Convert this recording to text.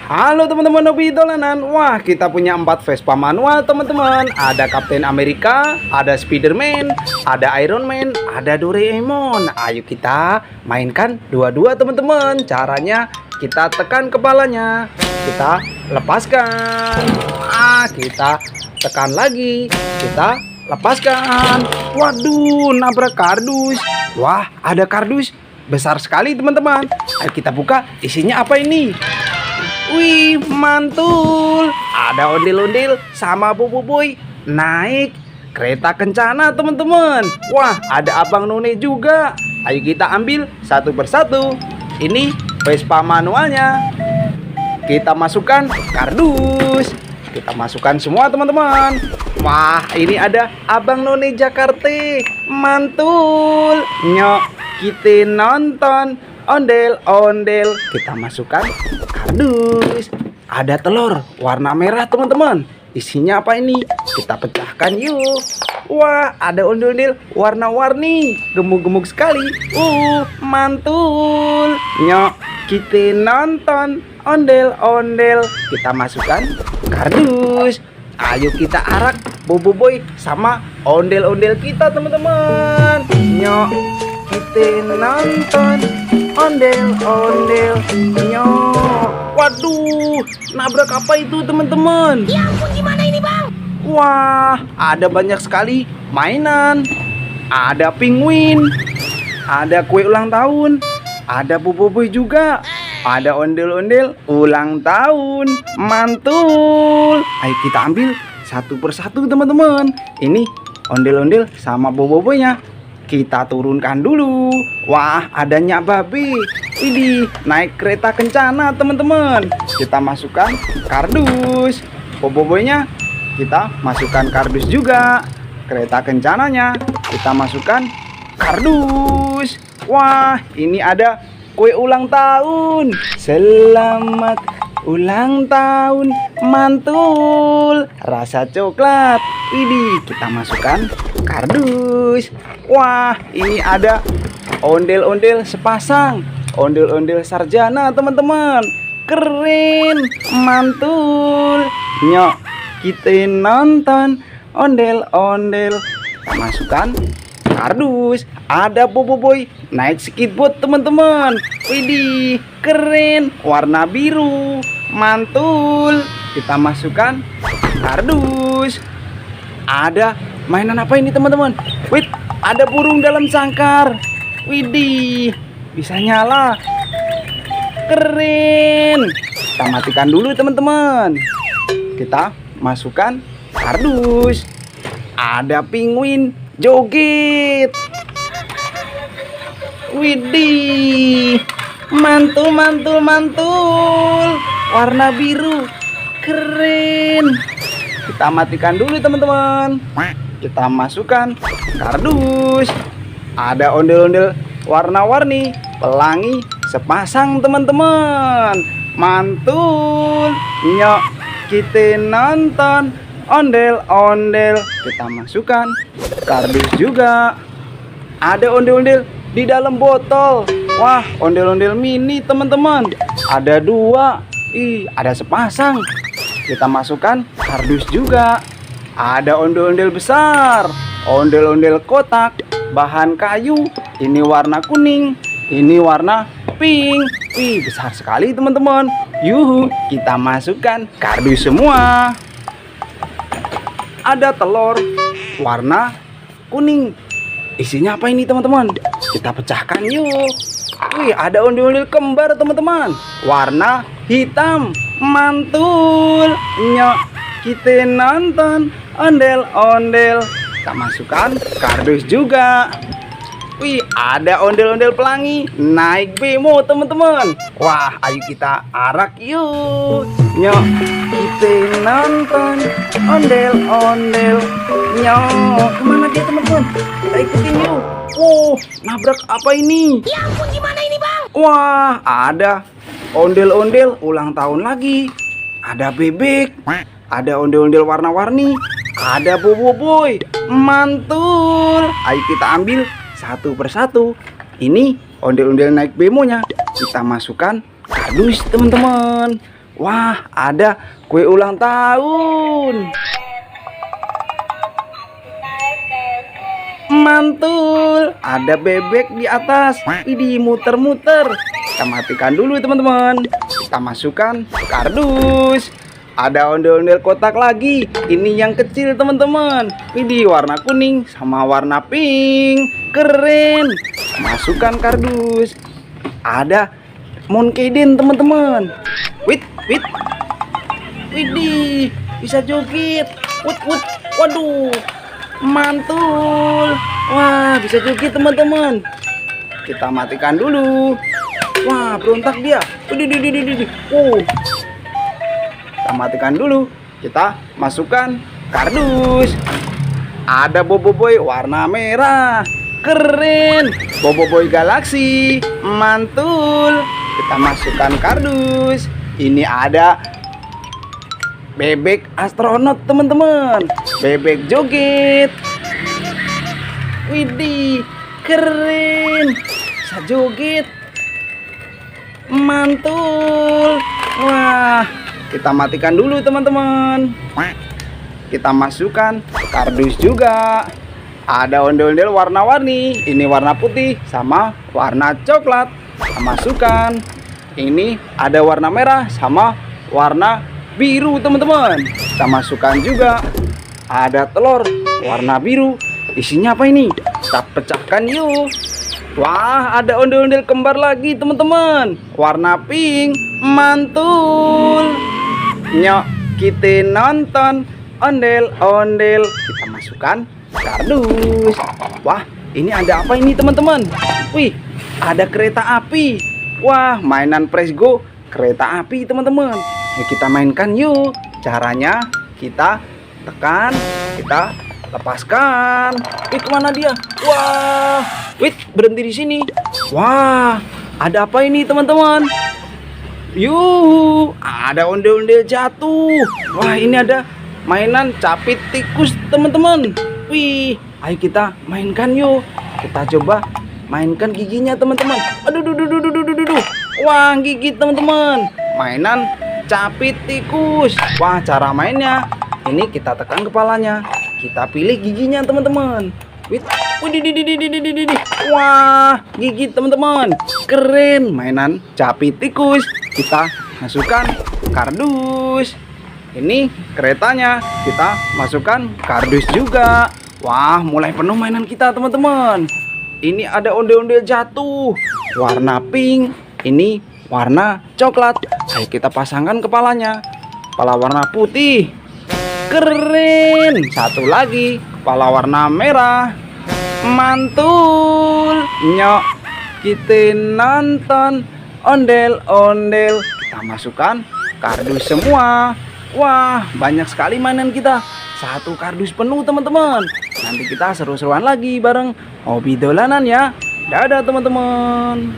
Halo teman-teman hobi dolanan. Wah, kita punya 4 Vespa manual teman-teman. Ada Captain America, ada Spiderman, ada Iron Man, ada Doraemon. Ayo kita mainkan dua-dua teman-teman. Caranya kita tekan kepalanya, kita lepaskan. Kita tekan lagi, kita lepaskan. Waduh, nabrak kardus. Wah, ada kardus besar sekali teman-teman. Ayo kita buka, isinya apa ini? Wih, mantul. Ada ondel-ondel sama Boboiboy naik kereta kencana teman-teman. Wah, ada Abang None juga. Ayo kita ambil satu persatu. Ini Vespa manualnya. Kita masukkan kardus. Kita masukkan semua teman-teman. Wah, ini ada Abang None Jakarta. Mantul. Nyok, kita nonton ondel-ondel. Kita masukkan kardus. Ada telur warna merah teman-teman. Isinya apa ini? Kita pecahkan yuk. Wah, ada ondel-ondel warna-warni. Gemuk-gemuk sekali. Mantul. Nyok, kita nonton ondel-ondel. Kita masukkan kardus. Ayo kita arak Boboiboy sama ondel-ondel kita teman-teman. Nyok, kita nonton ondel-ondel. Nyok. Waduh, nabrak apa itu teman-teman? Ya ampun, gimana ini bang? Wah, ada banyak sekali mainan. Ada penguin, ada kue ulang tahun, ada Boboiboy juga, ada ondel-ondel ulang tahun. Mantul. Ayo kita ambil satu persatu teman-teman. Ini ondel-ondel sama Boboiboynya. Kita turunkan dulu. Wah, adanya babi. Ini naik kereta kencana teman-teman. Kita masukkan kardus. Boboiboynya kita masukkan kardus juga. Kereta kencananya kita masukkan kardus. Wah, ini ada kue ulang tahun. Selamat ulang tahun, mantul. Rasa coklat. Ini kita masukkan kardus. Wah, ini ada ondel-ondel sepasang. Ondel-ondel sarjana teman-teman. Keren, mantul. Nyok, kita nonton ondel-ondel. Kita masukkan kardus. Ada Boboiboy naik skateboard teman-teman. Widih, keren, warna biru. Mantul. Kita masukkan kardus. Ada mainan apa ini teman-teman? Wait, ada burung dalam sangkar. Widih, bisa nyala. Keren. Kita matikan dulu teman-teman. Kita masukkan kardus. Ada penguin joget. Widih, mantul, mantul, mantul. Warna biru. Keren. Kita matikan dulu teman-teman. Kita masukkan kardus. Ada ondel-ondel warna-warni, pelangi sepasang teman-teman. Mantul. Nyok, kita nonton ondel-ondel. Kita masukkan kardus juga. Ada ondel-ondel di dalam botol. Wah, ondel-ondel mini teman-teman. Ada 2. Ada sepasang. Kita masukkan kardus juga. Ada ondel-ondel besar, ondel-ondel kotak, bahan kayu. Ini warna kuning, ini warna pink. Besar sekali teman-teman. Yuhu, kita masukkan kardus semua. Ada telur warna kuning. Isinya apa ini teman-teman? Kita pecahkan yuk. Ada ondel-ondel kembar teman-teman. Warna hitam. Mantul. Nyok, kita nonton ondel-ondel. Kita masukkan kardus juga. Ada ondel-ondel pelangi naik bemo teman-teman. Wah, ayo kita arak yuk. Nyok, kita nonton ondel-ondel. Nyok, kemana dia teman-teman? Kita ikutin yuk. Nabrak apa ini? Ya ampun, gimana ini bang? Wah, ada ondel-ondel ulang tahun lagi. Ada bebek. Ada ondel-ondel warna-warni. Ada Boboiboy. Mantul. Ayo kita ambil satu persatu. Ini ondel-ondel naik bemonya. Kita masukkan kardus teman-teman. Wah, ada kue ulang tahun. Mantul, ada bebek di atas. Widih, muter-muter. Kita matikan dulu teman-teman. Kita masukkan kardus. Ada ondel-ondel kotak lagi. Ini yang kecil teman-teman. Widih, warna kuning sama warna pink. Keren. Masukkan kardus. Ada Monkeyden teman-teman. Widih, bisa joget. Waduh, mantul. Wah, bisa joget teman-teman. Kita matikan dulu. Wah, berontak dia. Kita matikan dulu. Kita masukkan kardus. Ada Boboiboy warna merah. Keren. Boboiboy galaksi. Mantul. Kita masukkan kardus. Ini ada bebek astronot teman-teman. Bebek joget. Widih, keren. Bisa joget. Mantul. Wah, kita matikan dulu teman-teman. Kita masukkan kardus juga. Ada ondel-ondel warna-warni. Ini warna putih sama warna coklat. Kita masukkan. Ini ada warna merah sama warna biru teman-teman. Kita masukkan juga. Ada telur warna biru. Isinya apa ini? Kita pecahkan yuk. Wah, ada ondel-ondel kembar lagi teman-teman. Warna pink. Mantul. Nyok, kita nonton ondel-ondel. Kita masukkan kardus. Wah, ini ada apa ini teman-teman? Wih, ada kereta api. Wah, mainan Press Go kereta api teman-teman. Kita mainkan yuk. Caranya kita tekan, kita lepaskan. Kemana dia? Wah, berhenti di sini. Wah, ada apa ini teman-teman? Yuhu, ada ondel-ondel jatuh. Wah, ini ada mainan capit tikus teman-teman. Wih, ayo kita mainkan yuk. Kita coba mainkan giginya teman-teman. Aduh. Wah, gigi teman-teman. Mainan capit tikus. Wah, cara mainnya ini kita tekan kepalanya. Kita pilih giginya teman-teman. Wah, gigi teman-teman. Keren, mainan capit tikus. Kita masukkan kardus. Ini keretanya. Kita masukkan kardus juga. Wah, mulai penuh mainan kita teman-teman. Ini ada ondel-ondel jatuh. Warna pink. Ini warna coklat. Ayo kita pasangkan kepalanya. Kepala warna putih. Keren. Satu lagi, kepala warna merah. Mantul. Nyok, kita nonton ondel-ondel. Kita masukkan kardus semua. Wah, banyak sekali mainan kita. Satu kardus penuh teman-teman. Nanti kita seru-seruan lagi bareng Hobi Dolanan ya. Dadah teman-teman.